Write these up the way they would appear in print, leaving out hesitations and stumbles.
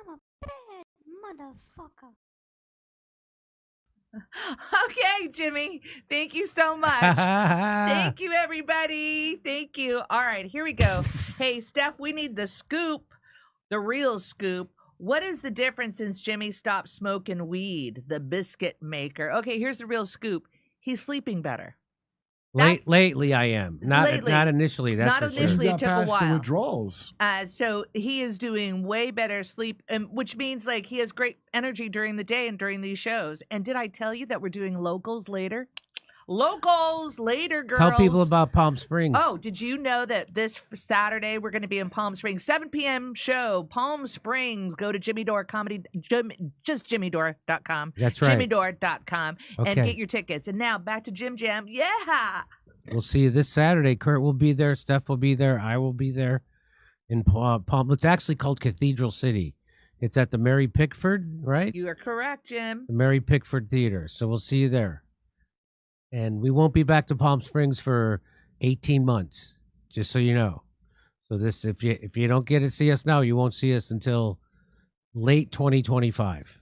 I'm a bad motherfucker. Okay, Jimmy. Thank you so much. Thank you, everybody. Thank you. All right, here we go. Hey, Steph, we need the scoop, the real scoop. What is the difference since Jimmy stopped smoking weed, the biscuit maker? Okay, here's the real scoop. He's sleeping better. Lately, I am. Not initially. That's not initially. It took a while. The withdrawals. So he is doing way better sleep, which means like he has great energy during the day and during these shows. And did I tell you that we're doing locals later? Locals later, girls. Tell people about Palm Springs. Oh, did you know that this Saturday we're going to be in Palm Springs, 7 p.m. show, Palm Springs. Go to Jimmy Dore Comedy, just jimmydore.com. That's right. Jimmydore.com and get your tickets. And now back to Jim Jam. Yeah. We'll see you this Saturday. Kurt will be there. Steph will be there. I will be there in Palm. It's actually called Cathedral City. It's at the Mary Pickford, right? You are correct, Jim. The Mary Pickford Theater. So we'll see you there. And we won't be back to Palm Springs for 18 months, just so you know. So this, if you don't get to see us now, you won't see us until late 2025.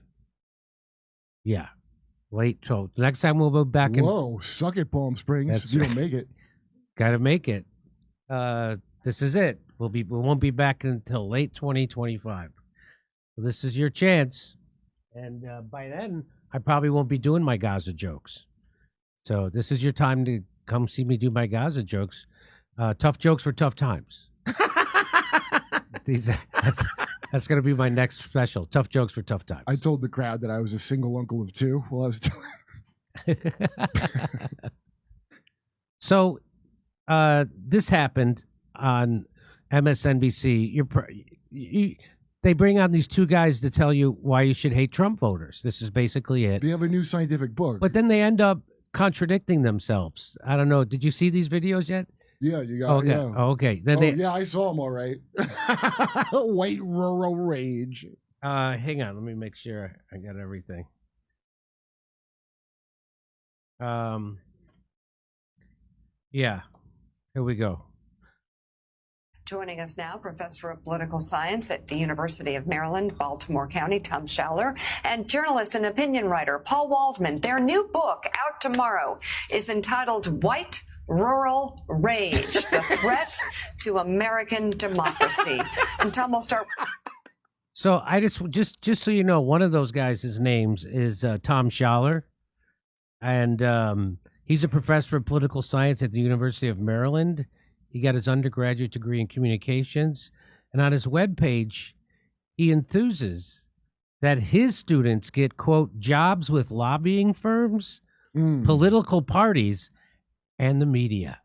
Yeah, late. So next time we'll be back in. Whoa, suck it, Palm Springs. That's You right. don't make it. Got to make it. This is it. We won't be back until late 2025. So this is your chance, and by then I probably won't be doing my Gaza jokes. So this is your time to come see me do my Gaza jokes. Tough jokes for tough times. That's going to be my next special. Tough jokes for tough times. I told the crowd that I was a single uncle of two while I was So this happened on MSNBC. They bring on these two guys to tell you why you should hate Trump voters. This is basically it. They have a new scientific book. But then they end up contradicting themselves. I don't know. Did you see these videos yet? Yeah, you got okay. yeah. Oh, okay. Yeah, I saw them all right. White rural rage. Hang on. Let me make sure I got everything. Yeah. Here we go. Joining us now, Professor of Political Science at the University of Maryland, Baltimore County, Tom Schaller, and journalist and opinion writer Paul Waldman. Their new book, out tomorrow, is entitled White Rural Rage, The Threat to American Democracy. And Tom, will start. So I just so you know, one of those guys' names is Tom Schaller, and he's a professor of political science at the University of Maryland. He got his undergraduate degree in communications, and on his webpage, he enthuses that his students get, quote, jobs with lobbying firms, political parties, and the media.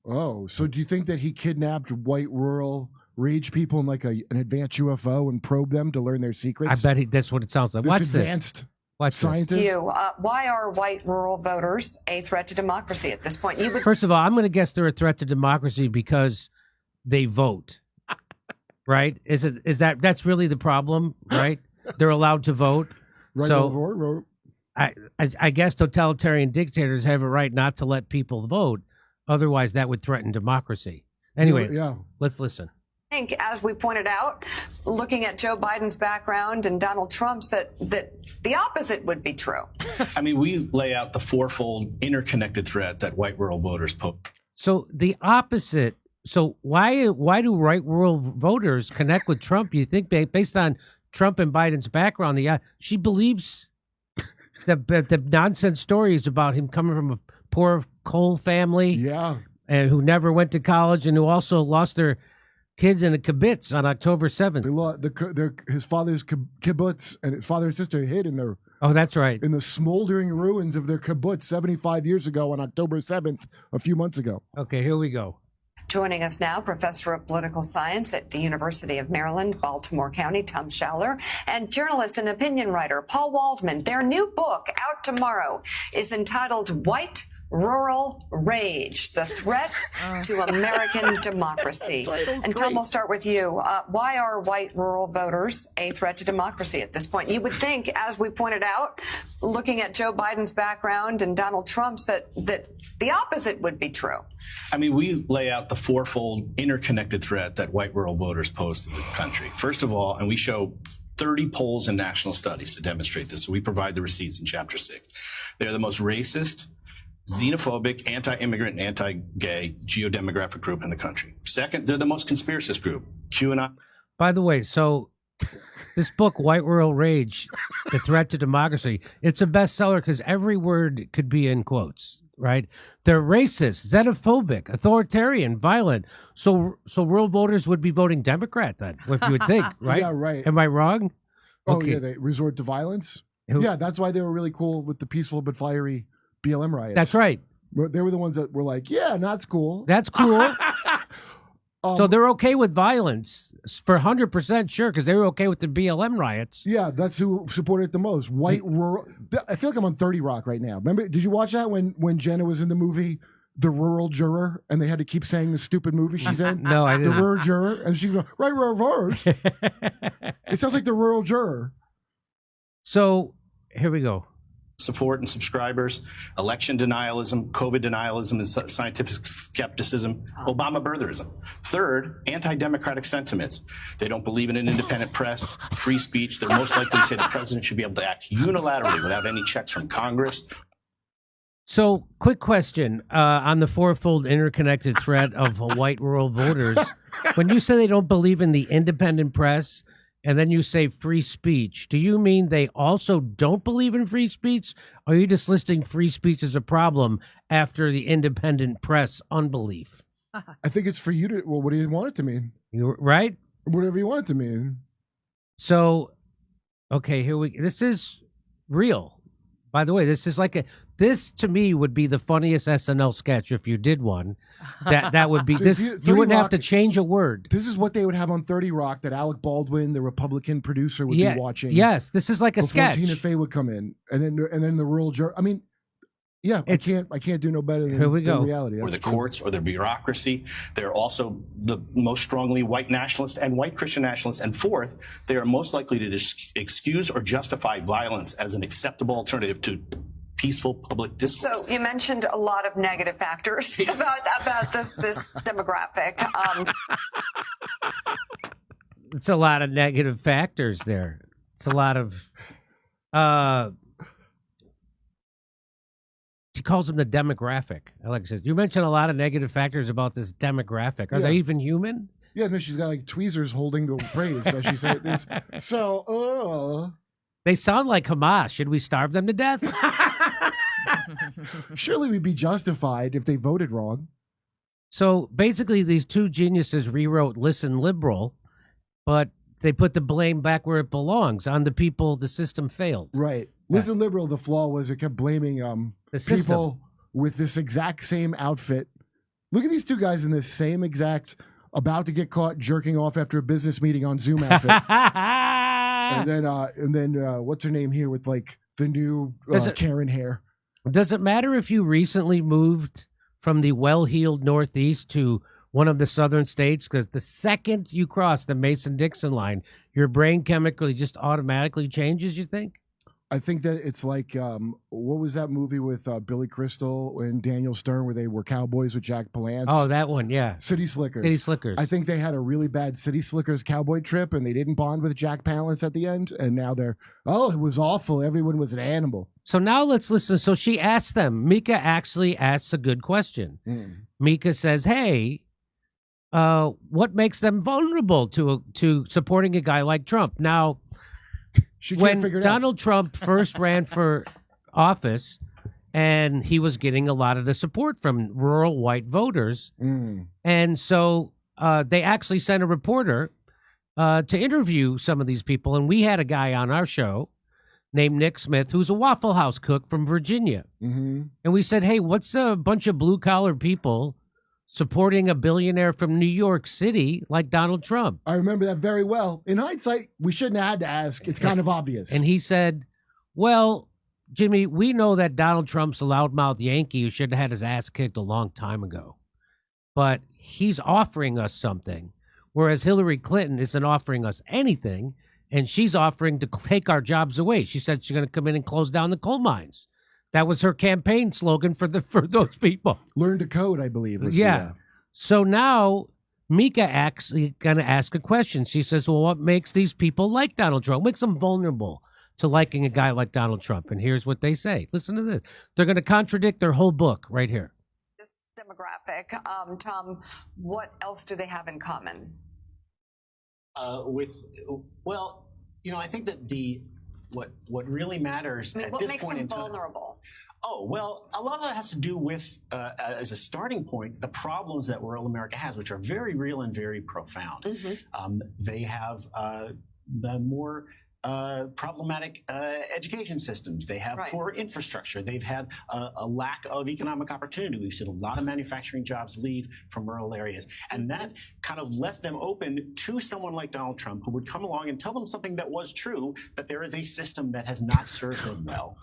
Oh, so do you think that he kidnapped white rural rage people in like an advanced UFO and probed them to learn their secrets? I bet that's what it sounds like. Watch this. Watch scientist. this. Why are white rural voters a threat to democracy at this point? First of all, I'm going to guess they're a threat to democracy because they vote. Right? That's really the problem, right? They're allowed to vote. Right, so I guess totalitarian dictators have a right not to let people vote. Otherwise, that would threaten democracy. Anyway, let's listen. I think, as we pointed out, looking at Joe Biden's background and Donald Trump's, that the opposite would be true. I mean, we lay out the fourfold interconnected threat that white rural voters pose. So the opposite. So why do white rural voters connect with Trump? You think based on Trump and Biden's background, she believes the nonsense stories about him coming from a poor coal family, and who never went to college, and who also lost their kids in a kibbutz on October 7th. His father's kibbutz and his father and sister hid in their. Oh, that's right. In the smoldering ruins of their kibbutz 75 years ago on October 7th, a few months ago. Okay, here we go. Joining us now, Professor of Political Science at the University of Maryland, Baltimore County, Tom Schaller, and journalist and opinion writer Paul Waldman. Their new book, out tomorrow, is entitled White Rural Rage, The Threat to American Democracy. And Tom, we'll start with you. Why are white rural voters a threat to democracy at this point? You would think, as we pointed out, looking at Joe Biden's background and Donald Trump's, that the opposite would be true. I mean, we lay out the fourfold interconnected threat that white rural voters pose to the country. First of all, and we show 30 polls and national studies to demonstrate this. So we provide the receipts in Chapter 6. They're the most racist, xenophobic, anti-immigrant, and anti-gay geodemographic group in the country. Second, they're the most conspiracist group. QAnon. By the way, so this book, White Rural Rage, The Threat to Democracy, it's a bestseller because every word could be in quotes, right? They're racist, xenophobic, authoritarian, violent. So rural voters would be voting Democrat then, if you would think, right? Yeah, right. Am I wrong? Oh, Okay. yeah, they resort to violence. Who- Yeah, that's why they were really cool with the peaceful but fiery BLM riots. That's right. They were the ones that were like, yeah, that's cool. That's cool. So Um, they're okay with violence for 100% sure because they were okay with the BLM riots. Yeah, that's who supported it the most. White rural. I feel like I'm on 30 Rock right now. Remember? Did you watch that when Jenna was in the movie The Rural Juror, and they had to keep saying the stupid movie she's in? No, I The didn't. Rural Juror, and she goes right reverse. It sounds like The Rural Juror. So here we go. Support and subscribers, election denialism, COVID denialism, and scientific skepticism, Obama birtherism. Third, anti-democratic sentiments. They don't believe in an independent press, free speech. They're most likely to say the president should be able to act unilaterally without any checks from Congress. So, quick question on the fourfold interconnected thread of white rural voters. When you say they don't believe in the independent press, and then you say free speech, do you mean they also don't believe in free speech? Or are you just listing free speech as a problem after the independent press unbelief? I think it's for you to. Well, what do you want it to mean? Right? Whatever you want it to mean. So, okay, this is real. By the way, this is this to me would be the funniest SNL sketch if you did one. That would be So this. if You wouldn't 30 have to Rock- change a word. This is what they would have on 30 Rock that Alec Baldwin, the Republican producer, would be watching. Yes, this is like a before sketch. Tina Fey would come in, and then the rural juror. I mean, yeah, I can't do no better than, Here we go. than reality. Or That's the true. courts or the bureaucracy. They're also the most strongly white nationalist and white Christian nationalists. And fourth, they are most likely to excuse or justify violence as an acceptable alternative to peaceful public discourse. So you mentioned a lot of negative factors about this demographic. It's a lot of negative factors there. It's a lot of she calls them the demographic. Alex says, you mentioned a lot of negative factors about this demographic. Are Yeah. they even human? Yeah, no, she's got like tweezers holding the phrase as she said this. So, They sound like Hamas. Should we starve them to death? surely we'd be justified if they voted wrong. So basically, these two geniuses rewrote Listen Liberal, but they put the blame back where it belongs, on the people the system failed. Right. Listen, liberal. The flaw was it kept blaming The system. people with this exact same outfit. Look at these two guys in this same exact, about to get caught jerking off after a business meeting on Zoom outfit. and then what's her name here with like the new Karen hair? Does it matter if you recently moved from the well-heeled Northeast to one of the southern states? Because the second you cross the Mason-Dixon line, your brain chemically just automatically changes, you think? I think that it's like, what was that movie with Billy Crystal and Daniel Stern where they were cowboys with Jack Palance? Oh, that one, yeah. City Slickers. City Slickers. I think they had a really bad City Slickers cowboy trip and they didn't bond with Jack Palance at the end. And now they're, it was awful. Everyone was an animal. So now let's listen. So she asked them. Mika actually asks a good question. Mika says, hey, what makes them vulnerable to supporting a guy like Trump? Now, She can't when figure it Donald Trump first ran for office, and he was getting a lot of the support from rural white voters, and so they actually sent a reporter to interview some of these people, and we had a guy on our show named Nick Smith, who's a Waffle House cook from Virginia, and we said, hey, what's a bunch of blue-collar people supporting a billionaire from New York City like Donald Trump? I remember that very well. In hindsight, we shouldn't have had to ask. It's kind of obvious. And he said, well, Jimmy, we know that Donald Trump's a loudmouth Yankee who should have had his ass kicked a long time ago. But he's offering us something, whereas Hillary Clinton isn't offering us anything, and she's offering to take our jobs away. She said she's going to come in and close down the coal mines. That was her campaign slogan for those people. Learn to code, I believe. Yeah. So now Mika actually going to ask a question. She says, well, what makes these people like Donald Trump? What makes them vulnerable to liking a guy like Donald Trump? And here's what they say. Listen to this. They're going to contradict their whole book right here. This demographic, Tom, what else do they have in common? Well, I think that what really matters at this point in time. What makes them vulnerable? Oh, well, a lot of that has to do with, as a starting point, the problems that rural America has, which are very real and very profound. They have the more problematic education systems. They have poor infrastructure. They've had a lack of economic opportunity. We've seen a lot of manufacturing jobs leave from rural areas. And that kind of left them open to someone like Donald Trump, who would come along and tell them something that was true, that there is a system that has not served them well.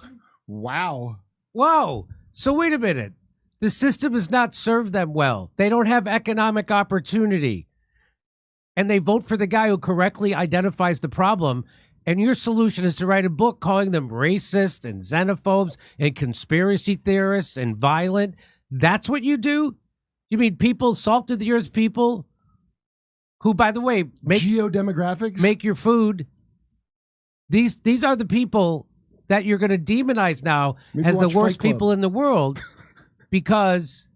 Wow. Whoa. So wait a minute. The system has not served them well. They don't have economic opportunity. And they vote for the guy who correctly identifies the problem. And your solution is to write a book calling them racist and xenophobes and conspiracy theorists and violent. That's what you do? You mean people, salt of the earth people, who, by the way, geodemographics, make your food. These are the people that you're going to demonize now as the worst people in the world because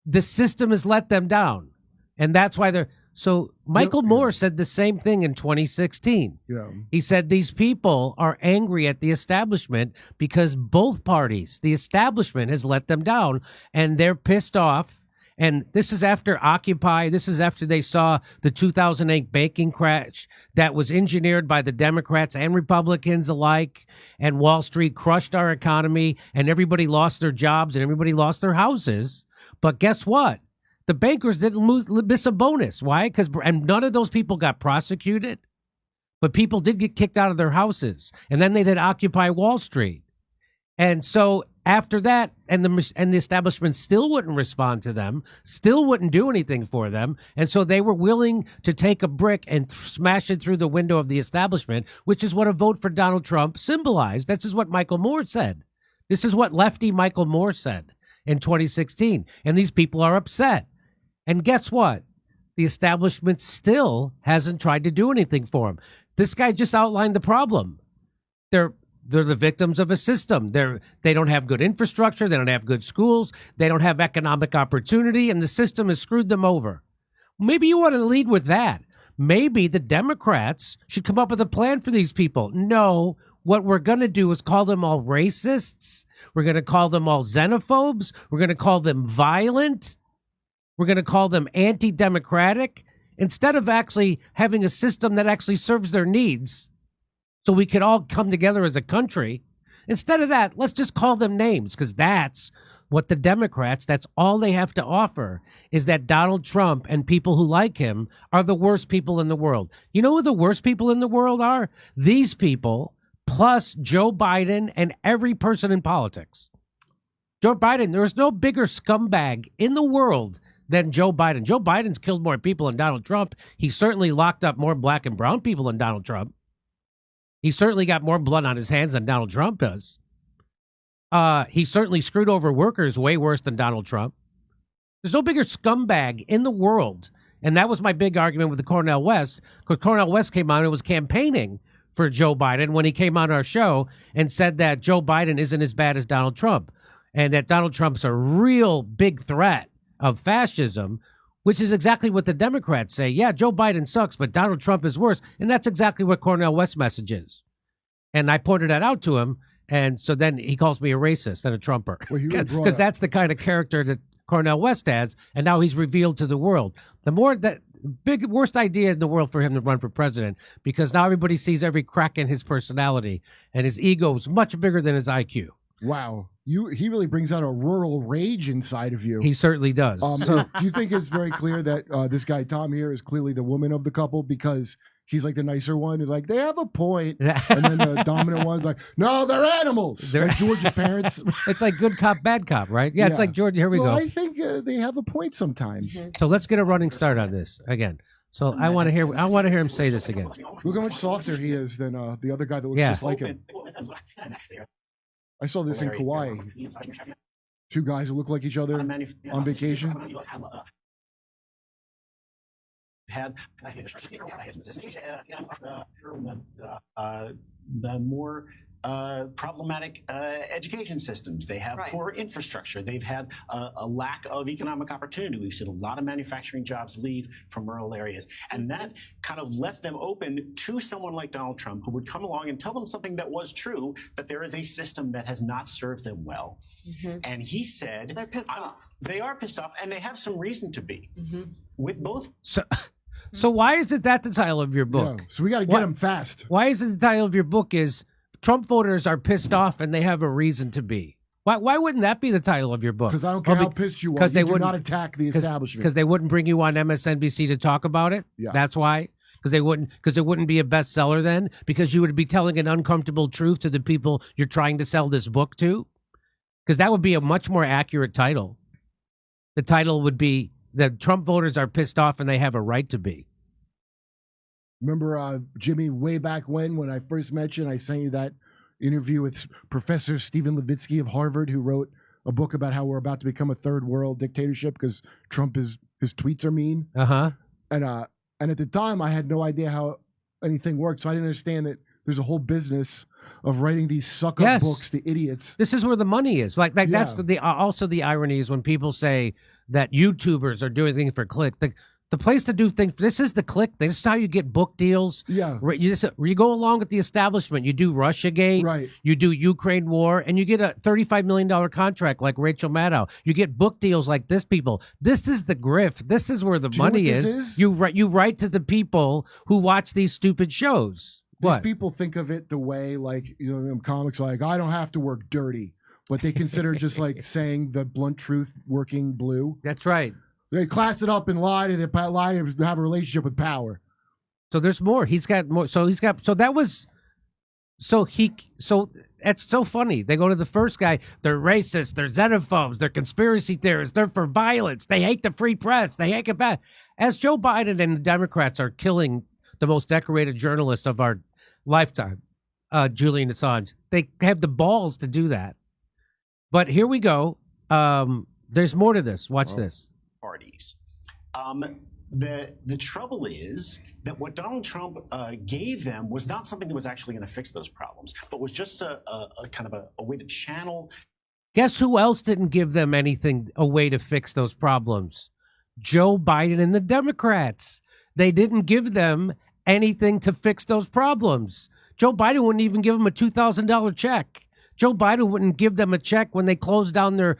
the system has let them down. And that's why they're... So Michael Moore said the same thing in 2016. Yeah. He said these people are angry at the establishment because both parties, the establishment has let them down, and they're pissed off. And this is after Occupy. This is after they saw the 2008 banking crash that was engineered by the Democrats and Republicans alike. And Wall Street crushed our economy, and everybody lost their jobs and everybody lost their houses. But guess what? The bankers didn't miss a bonus. Why? And none of those people got prosecuted. But people did get kicked out of their houses. And then they did Occupy Wall Street. And so after that, and the establishment still wouldn't respond to them, still wouldn't do anything for them. And so they were willing to take a brick and smash it through the window of the establishment, which is what a vote for Donald Trump symbolized. This is what Michael Moore said. This is what lefty Michael Moore said in 2016. And these people are upset. And guess what? The establishment still hasn't tried to do anything for them. This guy just outlined the problem. They're the victims of a system. They don't have good infrastructure. They don't have good schools. They don't have economic opportunity, and the system has screwed them over. Maybe you want to lead with that. Maybe the Democrats should come up with a plan for these people. No, what we're going to do is call them all racists. We're going to call them all xenophobes. We're going to call them violent. We're going to call them anti-democratic. Instead of actually having a system that actually serves their needs, so we could all come together as a country. Instead of that, let's just call them names, because that's what the Democrats, that's all they have to offer, is that Donald Trump and people who like him are the worst people in the world. You know who the worst people in the world are? These people, plus Joe Biden and every person in politics. Joe Biden, there is no bigger scumbag in the world than Joe Biden. Joe Biden's killed more people than Donald Trump. He certainly locked up more black and brown people than Donald Trump. He certainly got more blood on his hands than Donald Trump does. He certainly screwed over workers way worse than Donald Trump. There's no bigger scumbag in the world. And that was my big argument with the Cornel West, because Cornel West came on and was campaigning for Joe Biden when he came on our show and said that Joe Biden isn't as bad as Donald Trump, and that Donald Trump's a real big threat of fascism, which is exactly what the Democrats say. Yeah, Joe Biden sucks, but Donald Trump is worse. And that's exactly what Cornel West's message is. And I pointed that out to him. And so then he calls me a racist and a Trumper. Because that's the kind of character that Cornel West has. And now he's revealed to the world. The worst idea in the world for him to run for president, because now everybody sees every crack in his personality, and his ego is much bigger than his IQ. Wow. He really brings out a rural rage inside of you. He certainly does. Do you think it's very clear that this guy Tom here is clearly the woman of the couple, because he's like the nicer one who's like, they have a point, and then the dominant one's like, no, they're animals. Like George's parents. It's like good cop, bad cop, right? Yeah, it's like George. Here we go. I think they have a point sometimes. So let's get a running start on this again. So I want to hear him say this again. Look how much softer he is than the other guy that looks just like him. I saw this in Kauai. Two guys that look like each other on vacation. had the more problematic education systems. They have poor infrastructure. They've had a lack of economic opportunity. We've seen a lot of manufacturing jobs leave from rural areas. And that kind of left them open to someone like Donald Trump, who would come along and tell them something that was true, that there is a system that has not served them well. And he said... They're pissed off. They are pissed off, and they have some reason to be. With both... So why is it that the title of your book? Yeah, so we got to get them fast. Why is it the title of your book is Trump voters are pissed off and they have a reason to be? Why wouldn't that be the title of your book? Because I don't care how pissed you are. You do not attack the establishment. Because they wouldn't bring you on MSNBC to talk about it? Yeah. That's why? Because it wouldn't be a bestseller then? Because you would be telling an uncomfortable truth to the people you're trying to sell this book to? Because that would be a much more accurate title. The title would be that Trump voters are pissed off and they have a right to be. Remember, Jimmy, way back when I first met you and I sent you that interview with Professor Stephen Levitsky of Harvard, who wrote a book about how we're about to become a third world dictatorship because his tweets are mean. And at the time, I had no idea how anything worked, so I didn't understand that there's a whole business of writing these suck-up books to idiots. This is where the money is. Like that's also the irony is when people say that YouTubers are doing things for click. The place to do things, this is the click. This is how you get book deals. Yeah. You go along with the establishment. You do Russiagate. Right. You do Ukraine war, and you get a $35 million contract like Rachel Maddow. You get book deals like this, people. This is the grift. This is where the money is. You write to the people who watch these stupid shows. These people think of it the way, like, you know, in comics, like, I don't have to work dirty. But they consider just like saying the blunt truth working blue. That's right. They class it up and lie to have a relationship with power. So there's more. He's got more. So that's so funny. They go to the first guy. They're racist. They're xenophobes. They're conspiracy theorists. They're for violence. They hate the free press. They hate it bad. As Joe Biden and the Democrats are killing the most decorated journalist of our lifetime, Julian Assange, they have the balls to do that. But here we go. There's more to this. Watch this. Parties. The trouble is that what Donald Trump gave them was not something that was actually going to fix those problems, but was just a kind of a way to channel. Guess who else didn't give them anything, a way to fix those problems? Joe Biden and the Democrats. They didn't give them anything to fix those problems. Joe Biden wouldn't even give them a $2,000 check. Joe Biden wouldn't give them a check when they closed down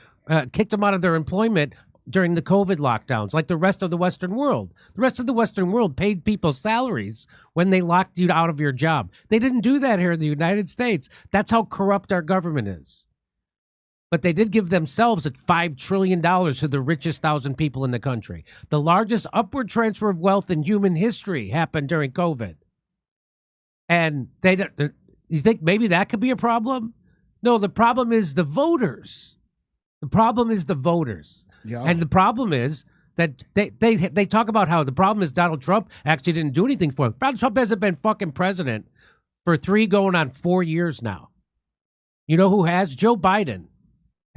kicked them out of their employment during the COVID lockdowns, like the rest of the Western world. The rest of the Western world paid people salaries when they locked you out of your job. They didn't do that here in the United States. That's how corrupt our government is. But they did give themselves $5 trillion to the richest 1,000 people in the country. The largest upward transfer of wealth in human history happened during COVID. And you think maybe that could be a problem? No, the problem is the voters. The problem is the voters. Yeah. And the problem is that they talk about how the problem is Donald Trump actually didn't do anything for him. Donald Trump hasn't been fucking president for 3 going on 4 years now. You know who has? Joe Biden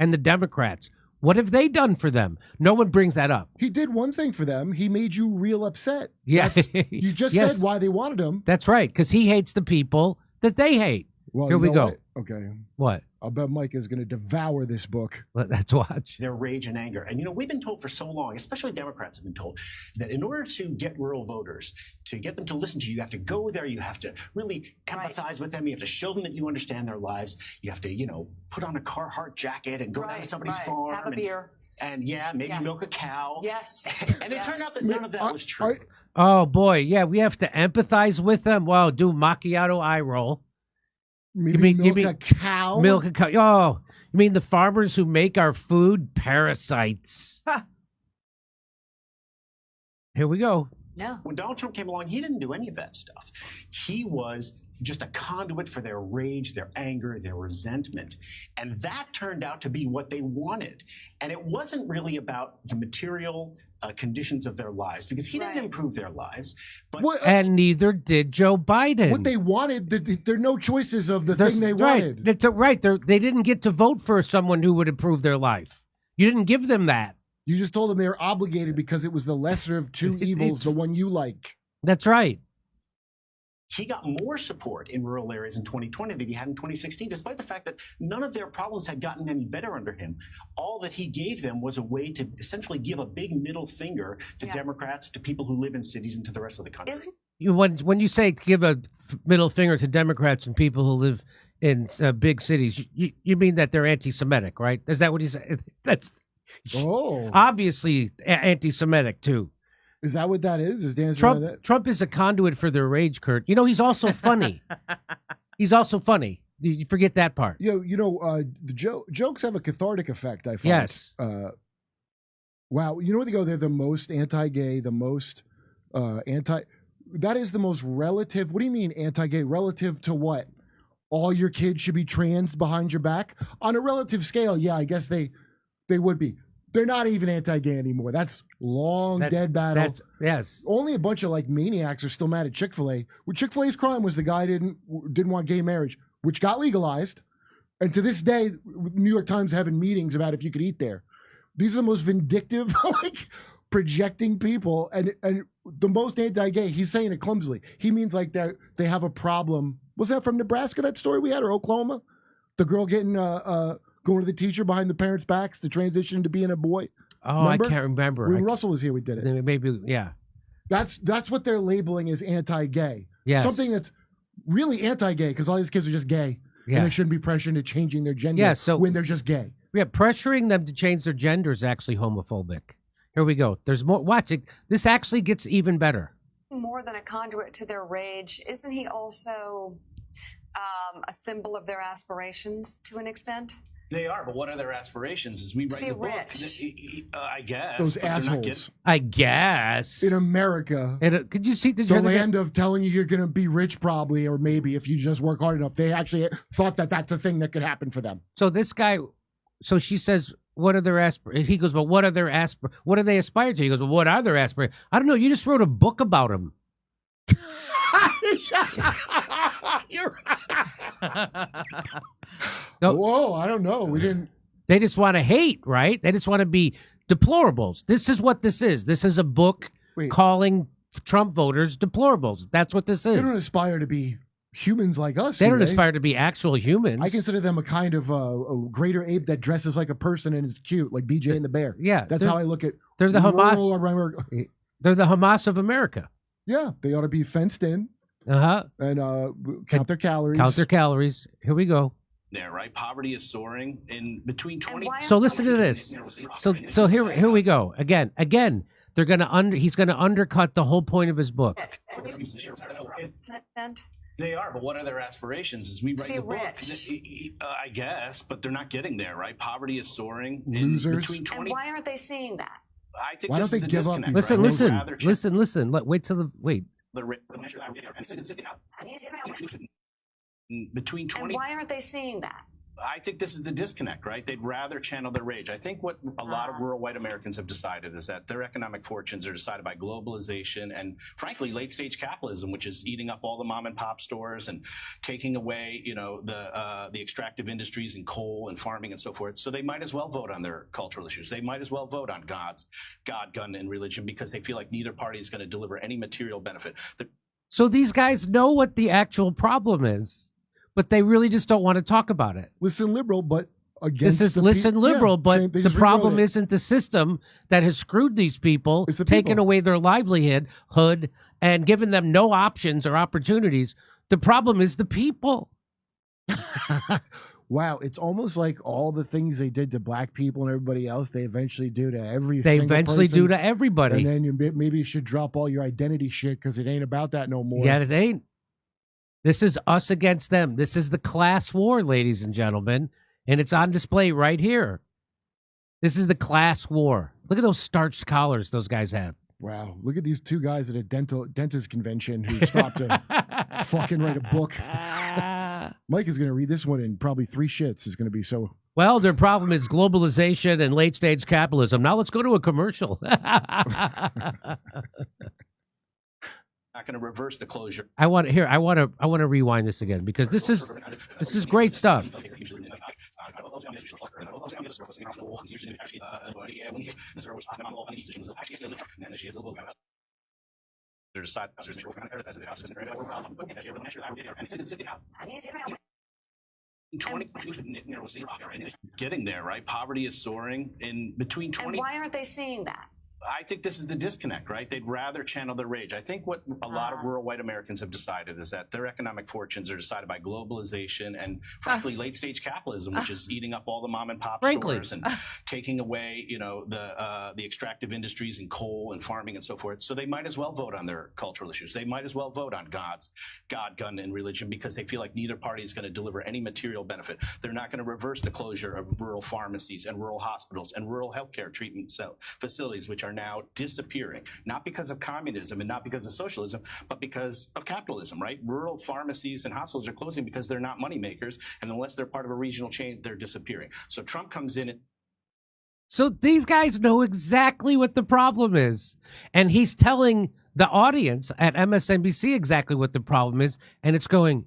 and the Democrats. What have they done for them? No one brings that up. He did one thing for them. He made you real upset. Yeah. You just said why they wanted him. That's right, because he hates the people that they hate. Well, here we go. What? Okay. What? I'll bet Mike is going to devour this book. Let's watch. Their rage and anger. And, you know, we've been told for so long, especially Democrats have been told, that in order to get rural voters, to get them to listen to you, you have to go there. You have to really empathize with them. You have to show them that you understand their lives. You have to, you know, put on a Carhartt jacket and go down to somebody's farm. Have a beer. And maybe milk a cow. Yes. And it turned out that none of that was true. Oh, boy. Yeah, we have to empathize with them. Well, do macchiato eye roll. Maybe milk a cow? Milk a cow. Oh, you mean the farmers who make our food? Parasites. Huh. Here we go. No. When Donald Trump came along, he didn't do any of that stuff. He was just a conduit for their rage, their anger, their resentment. And that turned out to be what they wanted. And it wasn't really about the material conditions of their lives, because he didn't improve their lives. But and neither did Joe Biden. What they wanted, there are no choices of the thing they wanted. They didn't get to vote for someone who would improve their life. You didn't give them that. You just told them they were obligated because it was the lesser of two evils, the one you like. That's right. He got more support in rural areas in 2020 than he had in 2016, despite the fact that none of their problems had gotten any better under him. All that he gave them was a way to essentially give a big middle finger to Democrats, to people who live in cities, and to the rest of the country. When you say give a middle finger to Democrats and people who live in big cities, you mean that they're anti-Semitic, right? Is that what you say? That's obviously anti-Semitic too. Is that what that is? Is Dan that? Trump is a conduit for their rage, Kurt. You know, he's also funny. He's also funny. You forget that part. The jokes have a cathartic effect, I find. Yes. Wow. You know where they go? They're the most anti-gay, the most that is the most relative. What do you mean anti-gay? Relative to what? All your kids should be trans behind your back? On a relative scale, yeah, I guess they would be. They're not even anti-gay anymore. That's dead battle. Yes. Only a bunch of like maniacs are still mad at Chick-fil-A. Well, Chick-fil-A's crime was the guy didn't want gay marriage, which got legalized. And to this day, New York Times having meetings about if you could eat there. These are the most vindictive, like projecting people, and the most anti-gay. He's saying it clumsily. He means like they have a problem. Was that from Nebraska, that story we had, or Oklahoma? The girl getting going to the teacher behind the parents' backs to transition to being a boy. Oh, remember? I can't remember. When Russell was here, we did it. Maybe, yeah. That's what they're labeling as anti-gay. Yes. Something that's really anti-gay because all these kids are just gay. Yeah. And they shouldn't be pressured into changing their gender when they're just gay. Yeah, pressuring them to change their gender is actually homophobic. Here we go. There's more. Watch it. This actually gets even better. More than a conduit to their rage, isn't he also a symbol of their aspirations to an extent? They are, but what are their aspirations? As we write the book, I guess. Those assholes. I guess. In America. Could you see the land of telling you you're going to be rich probably, or maybe if you just work hard enough. They actually thought that that's a thing that could happen for them. So this guy, so she says, what are their aspirations? He goes, well, what are their what do they aspire to? He goes, well, what are their aspirations? I don't know. You just wrote a book about them. You're no. Whoa, I don't know. We didn't. They just want to hate, right? They just want to be deplorables. This is what this is. This is a book calling Trump voters deplorables. That's what this is. They don't aspire to be humans like us. They don't aspire to be actual humans. I consider them a kind of a greater ape that dresses like a person and is cute, like BJ and the Bear. Yeah, that's how I look at. They're the Hamas. They're the Hamas of America. Yeah, they ought to be fenced in. And count their calories. Count their calories. Here we go. There, right? Poverty is soaring in between 20. So listen to this. So here we go. Again, they're gonna he's gonna undercut the whole point of his book. They are, but what are their aspirations? As we write the book, I guess, but they're not getting there, right? Poverty is soaring in between 20. And why aren't they seeing that? I think why this don't is they the give up? disconnect. Listen. Wait till the wait. Between 20. And why aren't they seeing that? I think this is the disconnect, right? They'd rather channel their rage. I think what a lot of rural white Americans have decided is that their economic fortunes are decided by globalization and, frankly, late-stage capitalism, which is eating up all the mom-and-pop stores and taking away, the extractive industries and coal and farming and so forth. So they might as well vote on their cultural issues. They might as well vote on God, gun, and religion because they feel like neither party is going to deliver any material benefit. So these guys know what the actual problem is, but they really just don't want to talk about it. Listen, liberal, but against but the problem isn't the system that has screwed these people, taken away their livelihood and given them no options or opportunities. The problem is the people. Wow, it's almost like all the things they did to black people and everybody else, they eventually do to every They single eventually person. do to everybody. And then maybe you should drop all your identity shit because it ain't about that no more. Yeah, it ain't. This is us against them. This is the class war, ladies and gentlemen. And it's on display right here. This is the class war. Look at those starched collars those guys have. Wow. Look at these two guys at a dentist convention who stopped to fucking write a book. Mike is going to read this one in probably 3 shits. It's going to be so... Well, their problem is globalization and late-stage capitalism. Now let's go to a commercial. Not going to reverse the closure. I want to rewind this again because this is great stuff. Getting there, right? Poverty is soaring in between 20. And why aren't they seeing that? I think this is the disconnect, right? They'd rather channel their rage. I think what a lot of rural white Americans have decided is that their economic fortunes are decided by globalization and, frankly, late-stage capitalism, which is eating up all the mom-and-pop stores and taking away, you know, the extractive industries and coal and farming and so forth. So they might as well vote on their cultural issues. They might as well vote on God, gun, and religion because they feel like neither party is going to deliver any material benefit. They're not going to reverse the closure of rural pharmacies and rural hospitals and rural healthcare treatment facilities, which are now disappearing, not because of communism and not because of socialism, but because of capitalism, right? Rural pharmacies and hospitals are closing because they're not money makers, and unless they're part of a regional chain, they're disappearing. So Trump comes in. So these guys know exactly what the problem is, and he's telling the audience at MSNBC exactly what the problem is, and it's going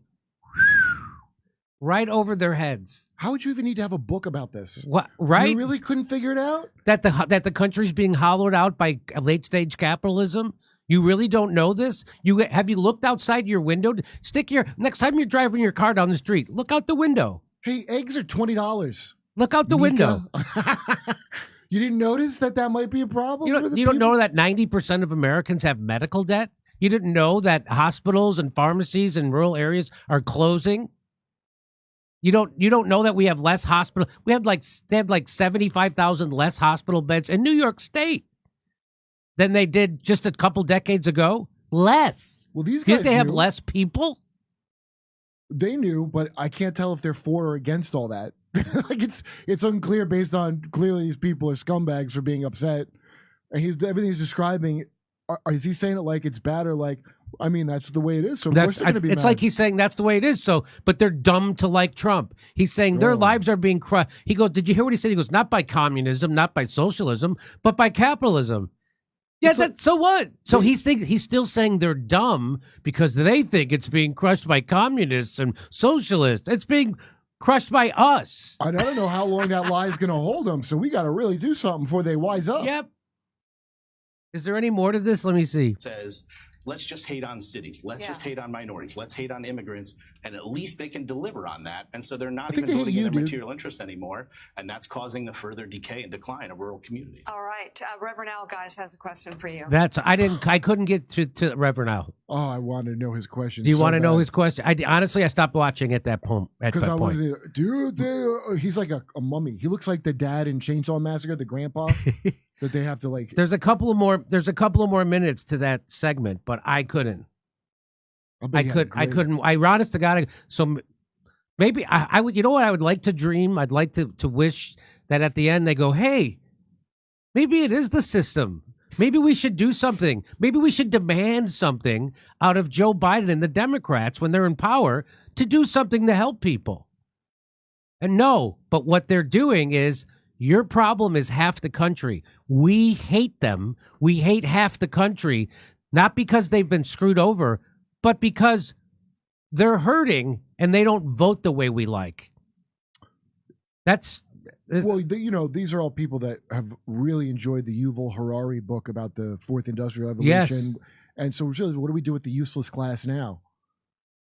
right over their heads. How would you even need to have a book about this? What? Right? You really couldn't figure it out? That the country's being hollowed out by late stage capitalism. You really don't know this? Have you looked outside your window? Next time you're driving your car down the street, look out the window. Hey, eggs are $20. Look out the window. You didn't notice that might be a problem? You don't know that 90% of Americans have medical debt? You didn't know that hospitals and pharmacies in rural areas are closing? You don't know that we have less hospital. They have like 75,000 less hospital beds in New York State than they did just a couple decades ago. Less. Well, these guys they have knew. less people. They knew, but I can't tell if they're for or against all that. Like it's unclear based on clearly these people are scumbags for being upset, and everything he's describing. Is he saying it like it's bad or like? I mean, that's the way it is. So of course they're going to be it's mad. like he's saying that's the way it is. So, but they're dumb to like Trump. He's saying their lives are being crushed. He goes, "Did you hear what he said?" He goes, "Not by communism, not by socialism, but by capitalism." Yeah, so what? So he's still saying they're dumb because they think it's being crushed by communists and socialists. It's being crushed by us. I don't know how long that lie is going to hold them. So we got to really do something before they wise up. Yep. Is there any more to this? Let me see. Says, let's just hate on cities. Let's just hate on minorities. Let's hate on immigrants. And at least they can deliver on that. And so they're not even voting in their material interest anymore. And that's causing the further decay and decline of rural communities. All right. Reverend Al, guys, has a question for you. I couldn't get to Reverend Al. Oh, I wanted to know his question. Do you want to know his question? Honestly, I stopped watching at that point. Because I was, dude, he's like a mummy. He looks like the dad in Chainsaw Massacre, the grandpa. That they have to like. There's a couple of more minutes to that segment, but I couldn't. I couldn't. I honest to God. So maybe I would. You know what? I would like to dream. I'd like to wish that at the end they go, "Hey, maybe it is the system. Maybe we should do something. Maybe we should demand something out of Joe Biden and the Democrats when they're in power to do something to help people." And no, but what they're doing is. Your problem is half the country. We hate them. We hate half the country, not because they've been screwed over, but because they're hurting and they don't vote the way we like. Well, these are all people that have really enjoyed the Yuval Harari book about the Fourth Industrial Revolution. Yes. And so really, what do we do with the useless class now?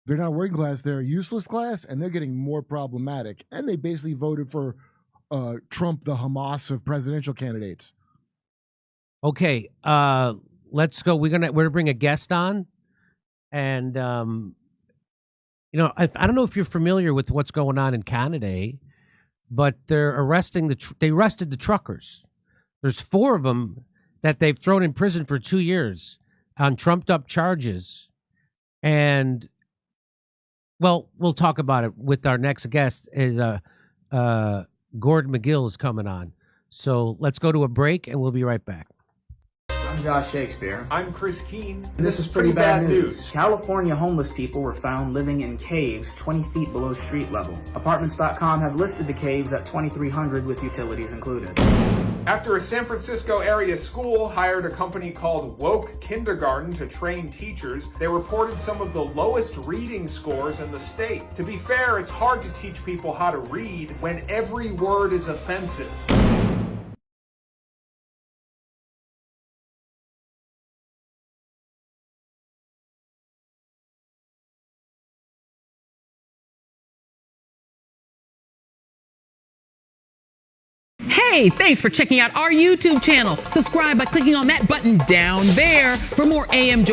They're not a working class. They're a useless class, and they're getting more problematic. And they basically voted for Trump, the Hamas of presidential candidates. Okay, let's go. We're gonna bring a guest on, and I don't know if you're familiar with what's going on in Canada, but they're arresting they arrested the truckers. There's 4 of them that they've thrown in prison for 2 years on trumped up charges, and well, we'll talk about it with our next guest. Is Gordon McGill is coming on. So let's go to a break and we'll be right back. I'm Josh Shakespeare. I'm Chris Keene. And this is Pretty Bad News. California homeless people were found living in caves 20 feet below street level. Apartments.com have listed the caves at $2,300 with utilities included. After a San Francisco area school hired a company called Woke Kindergarten to train teachers, they reported some of the lowest reading scores in the state. To be fair, it's hard to teach people how to read when every word is offensive. Hey, thanks for checking out our YouTube channel. Subscribe by clicking on that button down there for more AM Joy.